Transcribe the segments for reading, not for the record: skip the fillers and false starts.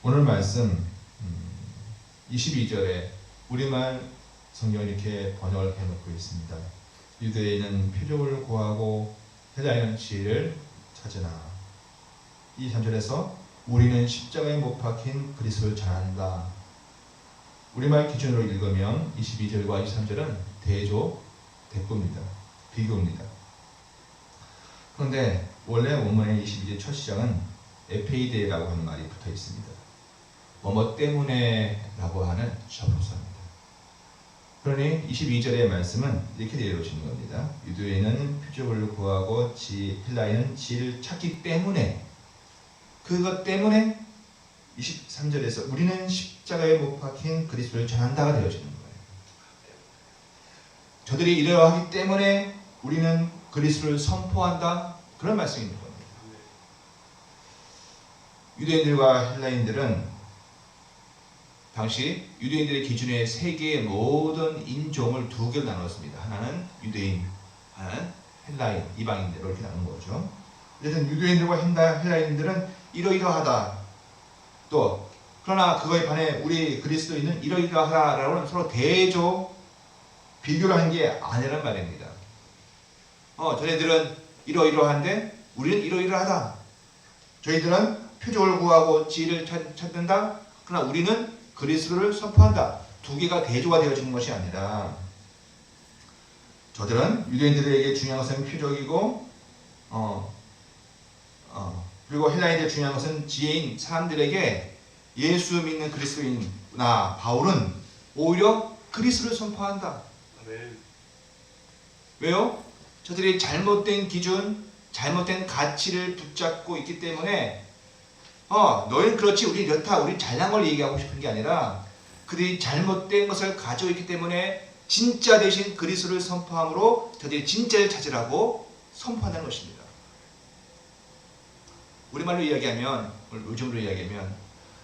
오늘 말씀 22절에 우리말 성경을 이렇게 번역을 해놓고 있습니다. 유대인은 표적을 구하고 헬라인은 지혜를 찾으나. 이 3절에서 우리는 십자가에 못 박힌 그리스도를 전한다. 우리말 기준으로 읽으면 22절과 23절은 대조, 대꾸입니다. 비교입니다. 그런데 원래 원문의 22절 첫 시작은 에페이데라고 하는 말이 붙어 있습니다. 뭐뭐 때문에 라고 하는 접속사입니다. 그러니 22절의 말씀은 이렇게 내려오시는 겁니다. 유대인은 표적을 구하고 헬라인은 지혜를 찾기 때문에, 그것 때문에 23절에서 우리는 십자가에 못 박힌 그리스도를 전한다가 되어지는 거예요. 저들이 이러하기 때문에 우리는 그리스도를 선포한다, 그런 말씀이 있는 겁니다. 유대인들과 헬라인들은 당시 유대인들의 기준에 세계의 모든 인종을 두 개로 나눴습니다. 하나는 유대인, 하나는 헬라인, 이방인대로 이렇게 나눈 거죠. 어쨌든 유대인들과 헬라인들은 이러이러하다. 또 그러나 그거에 반해 우리 그리스도인은 이러이러하다라고는 서로 대조, 비교를 하는 게 아니란 말입니다. 저희들은 이러이러한데 우리는 이러이러하다. 저희들은 표적을 구하고 지혜를 찾는다. 그러나 우리는 그리스도를 선포한다. 두 개가 대조가 되어지는 것이 아니라, 저들은 유대인들에게 중요한 것은 표적이고 그리고 헬라인들에게 중요한 것은 지혜인 사람들에게 예수 믿는 그리스도인 바울은 오히려 그리스도를 선포한다. 아멘. 왜요? 저들이 잘못된 기준, 잘못된 가치를 붙잡고 있기 때문에 너희는 그렇지, 우리 이렇다, 우리 잘난 걸 얘기하고 싶은 게 아니라 그들이 잘못된 것을 가지고 있기 때문에 진짜 대신 그리스도를 선포함으로 저들이 진짜를 찾으라고 선포한다는 것입니다. 우리말로 이야기하면, 요즘으로 이야기하면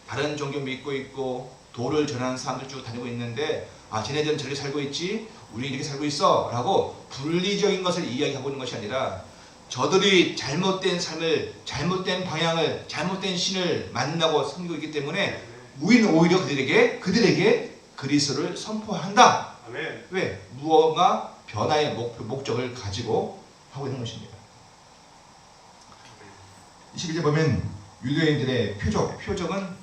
다른 종교 믿고 있고 도를 전하는 사람들 쭉 다니고 있는데 쟤네들은 저렇게 살고 있지, 우리 이렇게 살고 있어 라고 분리적인 것을 이야기하고 있는 것이 아니라 저들이 잘못된 삶을, 잘못된 방향을, 잘못된 신을 만나고 섬기고 있기 때문에 우리는 오히려 그들에게 그리스도를 선포한다. 아멘. 왜? 무언가 변화의 목적을 가지고 하고 있는 것입니다. 21절 보면 유대인들의 표적은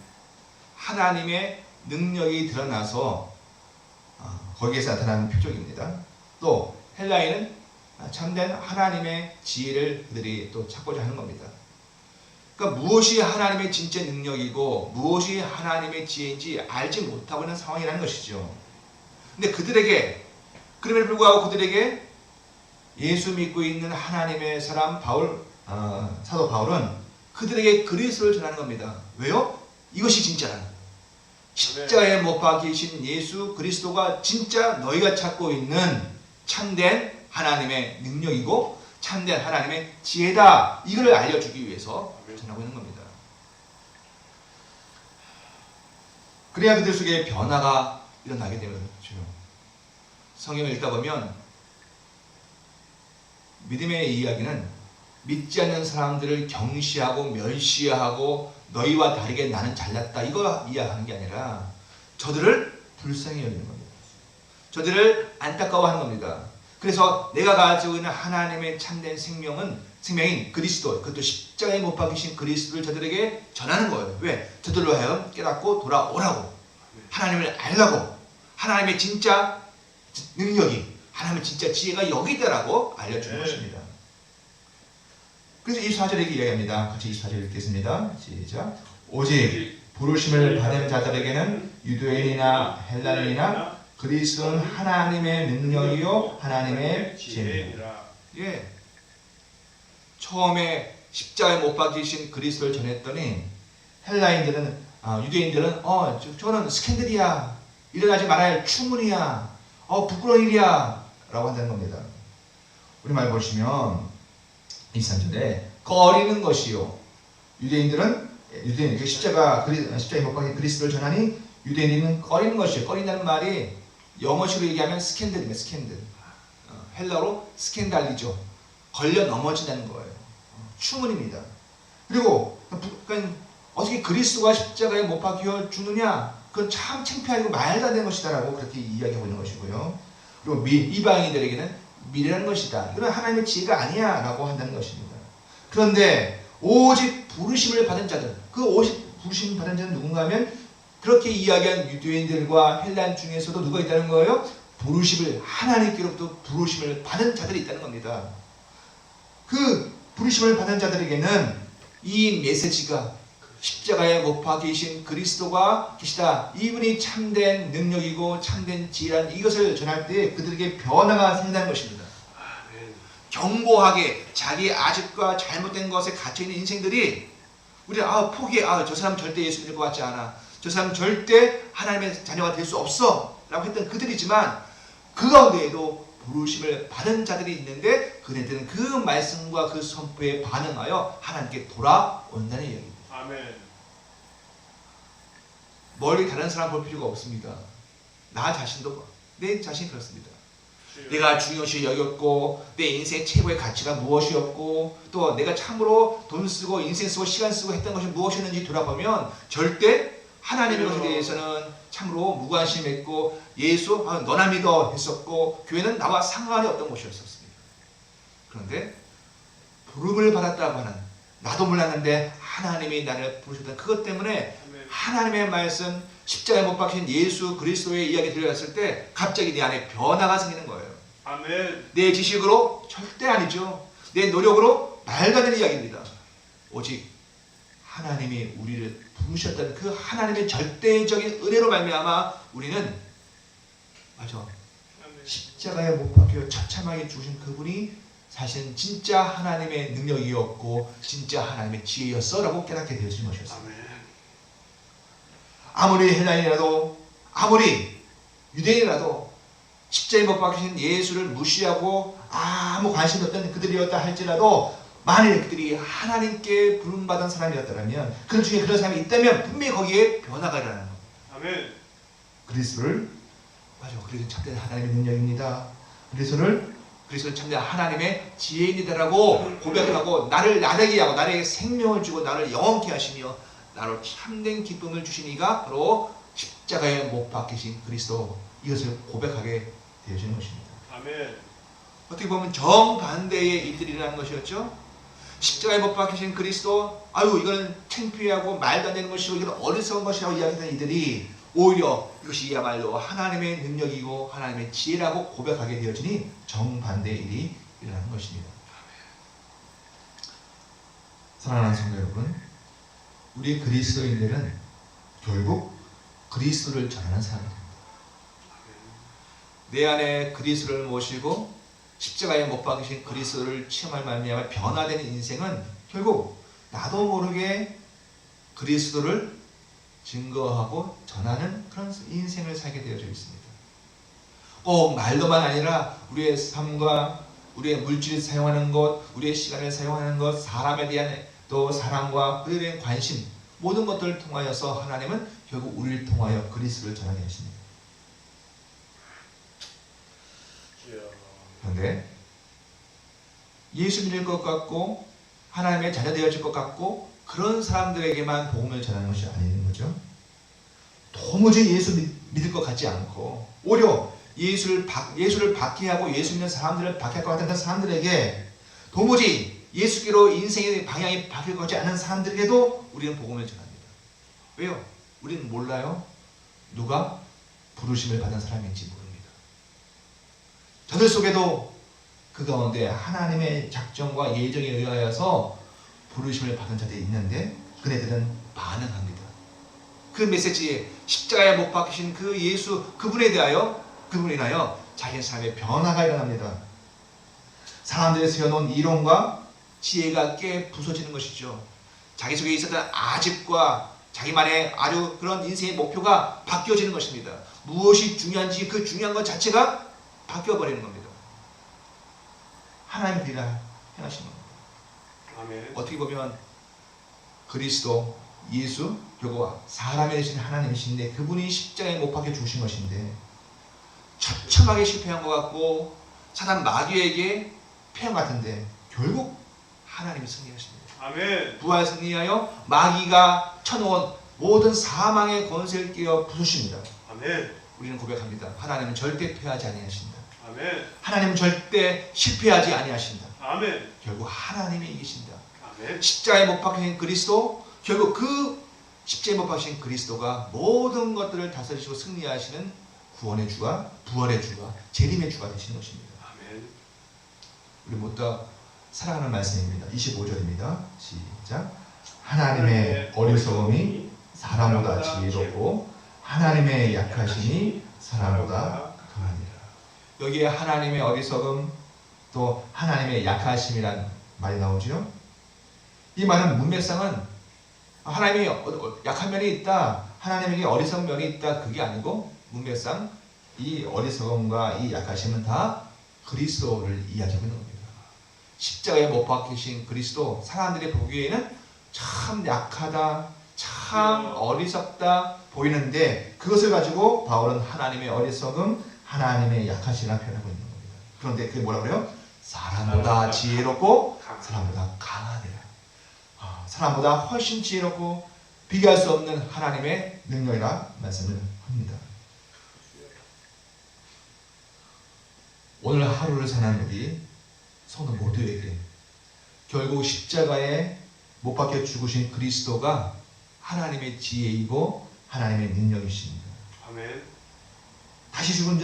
하나님의 능력이 드러나서 거기에서 나타나는 표적입니다. 또 헬라인은 참된 하나님의 지혜를 그들이 또 찾고자 하는 겁니다. 그러니까 무엇이 하나님의 진짜 능력이고 무엇이 하나님의 지혜인지 알지 못하고 있는 상황이라는 것이죠. 근데 그럼에도 불구하고 그들에게 예수 믿고 있는 하나님의 사람 사도 바울은 그들에게 그리스도를 전하는 겁니다. 왜요? 이것이 진짜란, 십자가에 못 박히신 예수 그리스도가 진짜 너희가 찾고 있는 참된 하나님의 능력이고 참된 하나님의 지혜다. 이걸 알려주기 위해서 전하고 있는 겁니다. 그래야 그들 속에 변화가 일어나게 되는 거죠. 성경을 읽다 보면 믿음의 이야기는 믿지 않는 사람들을 경시하고 멸시하고 너희와 다르게 나는 잘났다 이거 이야기하는 게 아니라 저들을 불쌍히 여기는 겁니다. 저들을 안타까워하는 겁니다. 그래서 내가 가지고 있는 하나님의 참된 생명인 그리스도, 그것도 십자가에 못 박히신 그리스도를 저들에게 전하는 거예요. 왜? 저들로 하여금 깨닫고 돌아오라고, 하나님을 알라고, 하나님의 진짜 능력이, 하나님의 진짜 지혜가 여기 있다라고 알려주는 것입니다. 그래서 24절에 이야기합니다. 같이 24절 읽겠습니다. 시작. 오직 부르심을 받은 자들에게는 유대인이나 헬라인이나 그리스도는 하나님의 능력이요 하나님의 지혜입니다. 예. 처음에 십자가에 못 박히신 그리스도를 전했더니 유대인들은 저는 스캔들이야, 일어나지 말아야 할 추문이야, 부끄러운 일이야 라고 한다는 겁니다. 우리말 보시면 23절에 꺼리는 것이요. 유대인 십자가에 못 박힌 그리스도를 전하니 유대인은 꺼리는 것이요. 꺼린다는 말이 영어식으로 얘기하면 스캔들입니다. 스캔들. 헬라어로 스캔달리죠. 걸려 넘어진다는 거예요. 추문입니다. 그리고 어떻게 그리스도가 십자가에 못 박혀 죽느냐? 그건 참 창피하고 말도 안 되는 것이다라고 그렇게 이야기하고 있는 것이고요. 그리고 이방인들에게는 미래라는 것이다. 이건 하나님의 지혜가 아니야 라고 한다는 것입니다. 그런데 오직 부르심을 받은 자들, 그 오직 부르심 받은 자는 누군가 하면 그렇게 이야기한 유대인들과 헬란 중에서도 누가 있다는 거예요? 부르심을, 하나님께로부터 부르심을 받은 자들이 있다는 겁니다. 그 부르심을 받은 자들에게는 이 메시지가 십자가에 못 박히신 그리스도가 계시다, 이분이 참된 능력이고 참된 지혜란 이것을 전할 때 그들에게 변화가 생긴다는 것입니다. 견고하게 자기 아직과 잘못된 것에 갇혀있는 인생들이 우리가 포기해, 저 사람 절대 예수 믿을 것 같지 않아, 저 사람 절대 하나님의 자녀가 될 수 없어 라고 했던 그들이지만 그 가운데에도 부르심을 받은 자들이 있는데 그네들은 그 말씀과 그 선포에 반응하여 하나님께 돌아온다는 이야기입니다. 아멘. 멀리 다른 사람 볼 필요가 없습니다. 나 자신도, 내 자신이 그렇습니다. 내가 중요시 여겼고 내 인생 최고의 가치가 무엇이었고 또 내가 참으로 돈 쓰고 인생 쓰고 시간 쓰고 했던 것이 무엇이었는지 돌아보면 절대 하나님의 것에 대해서는 참으로 무관심했고 예수 너나 믿어 했었고 교회는 나와 상관이 없던 곳이었습니다. 그런데 부름을 받았다고 하는, 나도 몰랐는데 하나님이 나를 부르셨던 그것 때문에 하나님의 말씀, 십자가에 못 박힌 예수 그리스도의 이야기 들려왔을 때 갑자기 내 안에 변화가 생기는 거예요. 아멘. 내 지식으로 절대 아니죠. 내 노력으로 말도 안 되는 이야기입니다. 오직 하나님이 우리를 부르셨던 그 하나님의 절대적인 은혜로 말미암아 우리는 십자가에 못 박혀 처참하게 죽으신 그분이 사실은 진짜 하나님의 능력이었고 진짜 하나님의 지혜였어 라고 깨닫게 되어진 것이었습니다. 아무리 헬라인이라도 아무리 유대인이라도 십자가에 못 박히신 예수를 무시하고 아무 관심이 없던 그들이었다 할지라도 만일 그들이 하나님께 부름받은 사람이었다면 그 중에 그런 사람이 있다면 분명히 거기에 변화가 일어나는 겁니다. 아멘. 그리스도를 그리스도는 참된 하나님의 능력입니다. 그리스도는 참된 하나님의 지혜입니다라고 고백하고 나를 나되게 하고 나에게 생명을 주고 나를 영원케 하시며 나로 참된 기쁨을 주신 이가 바로 십자가에 못 박히신 그리스도, 이것을 고백하게 되어지는 것입니다. 아멘. 어떻게 보면 정반대의 일들이 일어나는 것이었죠. 십자가에 못 박히신 그리스도, 이거는 창피하고 말도 안 되는 것이고 이건 어리석은 것이라고 이야기하는 이들이 오히려 이것이야말로 하나님의 능력이고 하나님의 지혜라고 고백하게 되어지니 정반대의 일이 일어나는 것입니다. 사랑하는 성도 여러분, 우리 그리스도인들은 결국 그리스도를 전하는 사람입니다. 내 안에 그리스도를 모시고 십자가에 못 박히신 그리스도를 체험할 말미암아 변화되는 인생은 결국 나도 모르게 그리스도를 증거하고 전하는 그런 인생을 살게 되어져 있습니다. 꼭 말로만 아니라 우리의 삶과 우리의 물질을 사용하는 것, 우리의 시간을 사용하는 것, 사람에 대한 또 사랑과 그들에 대한 관심, 모든 것들을 통하여서 하나님은 결국 우리를 통하여 그리스도를 전하게 하십니다. 그런데 예수 믿을 것 같고 하나님의 자녀 되어질 것 같고 그런 사람들에게만 복음을 전하는 것이 아닌 거죠. 도무지 예수 믿을 것 같지 않고 오히려 예수를 박해하고 예수 믿는 사람들을 박해할 것 같은 그런 사람들에게 도무지 예수께로 인생의 방향이 바뀔 것 같지 않은 사람들에게도 우리는 복음을 전합니다. 왜요? 우리는 몰라요. 누가 부르심을 받은 사람인지 모릅니다. 저들 속에도 그 가운데 하나님의 작정과 예정에 의하여서 부르심을 받은 자들이 있는데 그네들은 반응합니다. 그 메시지에 십자가에 못 박히신 그 예수 그분에 인하여 자기 삶의 변화가 일어납니다. 사람들이 세워놓은 이론과 지혜가 깨 부서지는 것이죠. 자기 속에 있었던 아집과 자기만의 아주 그런 인생의 목표가 바뀌어지는 것입니다. 무엇이 중요한지 그 중요한 것 자체가 바뀌어버리는 겁니다. 하나님의 길을 행하시는 겁니다. 아멘. 어떻게 보면 그리스도, 예수, 결국 사람이 되신 하나님이신데 그분이 십자가에 못 박혀 죽으신 것인데 처참하게 실패한 것 같고 사단 마귀에게 패한 것 같은데 결국 하나님이 승리하십니다. 아멘. 부활 승리하여 마귀가 쳐놓은 모든 사망의 권세를 깨어 부수십니다. 아멘. 우리는 고백합니다. 하나님은 절대 패하지 아니하신다. 아멘. 하나님은 절대 실패하지 아니하신다. 아멘. 결국 하나님이 이기신다. 아멘. 십자가에 못 박힌 그리스도, 결국 그 십자가에 못 박힌 그리스도가 모든 것들을 다스리시고 승리하시는 구원의 주가, 부활의 주가, 재림의 주가 되신 것입니다. 아멘. 우리 모두 다 사랑하는 말씀입니다. 25절입니다. 시작. 하나님의 어리석음이 사람보다 지혜롭고 하나님의 약하심이 사람보다 강하니라. 여기에 하나님의 어리석음 또 하나님의 약하심이란 말이 나오죠. 이 말은 문맥상은 하나님이 약한 면이 있다, 하나님에게 어리석은 면이 있다, 그게 아니고 문맥상 이 어리석음과 이 약하심은 다 그리스도를 이야기하고 있는 겁니다. 십자가에 못 박히신 그리스도, 사람들이 보기에는 참 약하다, 참 어리석다 보이는데 그것을 가지고 바울은 하나님의 어리석음, 하나님의 약하심이라 표현하고 있는 겁니다. 그런데 그게 뭐라 그래요? 사람보다 지혜롭고 사람보다 강하니라. 사람보다 훨씬 지혜롭고 비교할 수 없는 하나님의 능력이라 말씀을 합니다. 오늘 하루를 사는 우리 성도 모두에게 결국 십자가에 못 박혀 죽으신 그리스도가 하나님의 지혜이고 하나님의 능력이십니다. 아멘. 다시 죽은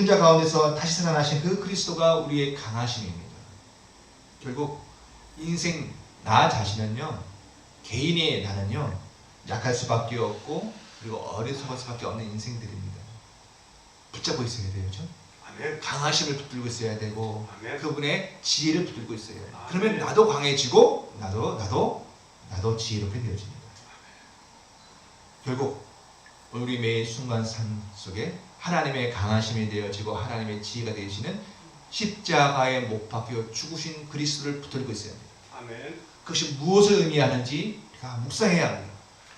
자 가운데서 다시 살아나신 그 그리스도가 우리의 강하심입니다. 결국 인생 나 자신은요, 개인의 나는요, 약할 수밖에 없고 그리고 어리석을 수밖에 없는 인생들입니다. 붙잡고 있어야 돼요, 그렇죠? 아멘. 강하심을 붙들고 있어야 되고 아멘. 그분의 지혜를 붙들고 있어야 돼요. 아멘. 그러면 나도 강해지고 나도 지혜롭게 되어집니다. 결국 우리 매일 순간 삶 속에 하나님의 강하심이 되어지고 하나님의 지혜가 되시는 십자가에 못 박혀 죽으신 그리스도를 붙들고 있어야 합니다. 아멘. 그것이 무엇을 의미하는지 우리가 묵상해야 합니다.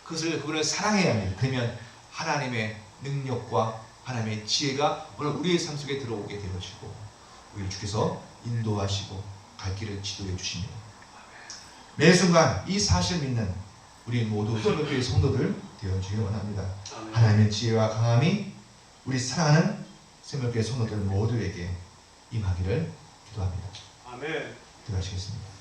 그분을 사랑해야 합니다. 그러면 하나님의 능력과 하나님의 지혜가 오늘 우리의 삶 속에 들어오게 되어지고 우리를 주께서 인도하시고 갈 길을 지도해 주십니다. 매 순간 이 사실 믿는 우리 모두 성도교회 성도들 되어주길 원합니다. 아멘. 하나님의 지혜와 강함이 우리 사랑하는 생명교회 성도들 모두에게 임하기를 기도합니다. 아멘. 기도하시겠습니다.